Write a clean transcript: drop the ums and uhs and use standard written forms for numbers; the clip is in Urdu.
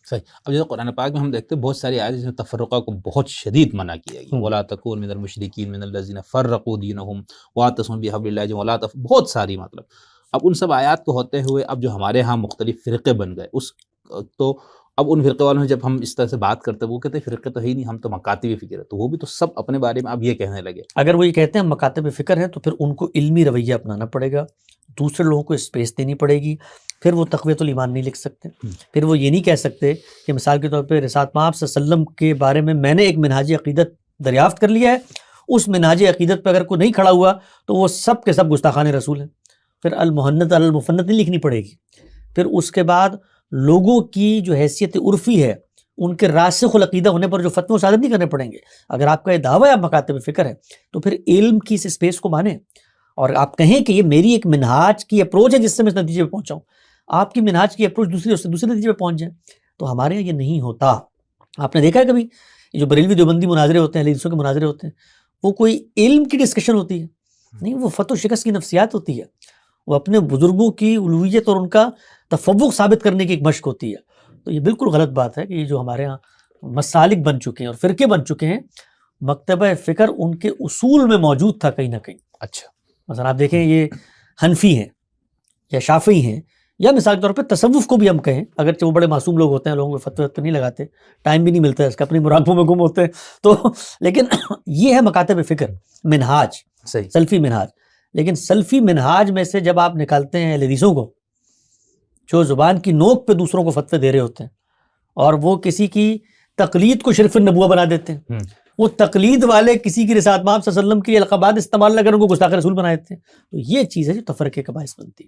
صحیح. اب جیسے قرآن پاک میں ہم دیکھتے ہیں بہت ساری آیات جس میں تفرقہ کو بہت شدید منع کیا گیا. وَلَا تَكُونُوا مِنَ الْمُشْرِكِينَ مِنَ الَّذِينَ فَرَّقُوا دِينَهُمْ وَاعْتَصَمُوا بِحَبْلِ اللَّهِ جَمِيعًا وَلَا بہت ساری مطلب. اب ان سب آیات کو ہوتے ہوئے اب جو ہمارے ہاں مختلف فرقے بن گئے اس تو اب ان فرقے والوں سے جب ہم اس طرح سے بات کرتے ہیں وہ کہتے ہیں فرقے تو ہے ہی نہیں، ہم تو مکاتب فکر ہے، تو وہ بھی تو سب اپنے بارے میں اب یہ کہنے لگے. اگر وہ یہ کہتے ہیں ہم مکاتب فکر ہیں تو پھر ان کو علمی رویہ اپنانا پڑے گا، دوسرے لوگوں کو اسپیس دینی پڑے گی. پھر وہ تقویت الایمان نہیں لکھ سکتے. پھر وہ یہ نہیں کہہ سکتے کہ مثال کے طور پہ رسالت مآب صلی اللہ علیہ وسلم کے بارے میں نے ایک منہاج عقیدت دریافت کر لیا ہے، اس منہاج عقیدت پہ اگر کوئی نہیں کھڑا ہوا تو وہ سب کے سب گستاخان رسول ہیں. پھر المحنت علی المفنت نہیں لکھنی پڑے گی. پھر اس کے بعد لوگوں کی جو حیثیت عرفی ہے ان کے راسخ العقیدہ ہونے پر جو فتوے صادر نہیں کرنے پڑیں گے. اگر آپ کا یہ دعویٰ ہے آپ مکاتب فکر ہے تو پھر علم کی اس اسپیس کو مانیں اور آپ کہیں کہ یہ میری ایک منہاج کی اپروچ ہے جس سے میں اس نتیجے پہ پہنچا ہوں. آپ کی منہاج کی اپروچ دوسری اس سے دوسرے نتیجے پہ پہنچ جائیں. تو ہمارے یہاں یہ نہیں ہوتا. آپ نے دیکھا ہے کبھی یہ جو بریلوی دیوبندی مناظرے ہوتے ہیں، اہل حدیثوں کے مناظرے ہوتے ہیں، وہ کوئی علم کی ڈسکشن ہوتی ہے نہیں، وہ فتح و شکست کی نفسیات ہوتی ہے. وہ اپنے بزرگوں کی الوہیت اور ان کا تفوق ثابت کرنے کی ایک مشق ہوتی ہے. تو یہ بالکل غلط بات ہے کہ یہ جو ہمارے ہاں مسالک بن چکے ہیں اور فرقے بن چکے ہیں، مکتبہ فکر ان کے اصول میں موجود تھا کہیں نہ کہیں. اچھا مثلا آپ دیکھیں یہ حنفی ہیں یا شافعی ہیں یا مثال کے طور پہ تصوف کو بھی ہم کہیں، اگرچہ وہ بڑے معصوم لوگ ہوتے ہیں، لوگوں کو فتوی نہیں لگاتے، ٹائم بھی نہیں ملتا ہے اس کا، اپنی مراقبوں میں گم ہوتے ہیں تو لیکن یہ ہے مکاتب فکر، منہاج، صحیح سلفی منہاج. لیکن سلفی منہاج میں سے جب آپ نکالتے ہیں اہل حدیثوں کو جو زبان کی نوک پہ دوسروں کو فتوے دے رہے ہوتے ہیں اور وہ کسی کی تقلید کو شرف النبوہ بنا دیتے ہیں، وہ تقلید والے کسی کی رسالت مآب صلی اللہ علیہ وسلم کی القابات استعمال نہ کر ان کو گستاخ رسول بنا دیتے ہیں، تو یہ چیز ہے جو تفرقے کا باعث بنتی ہے.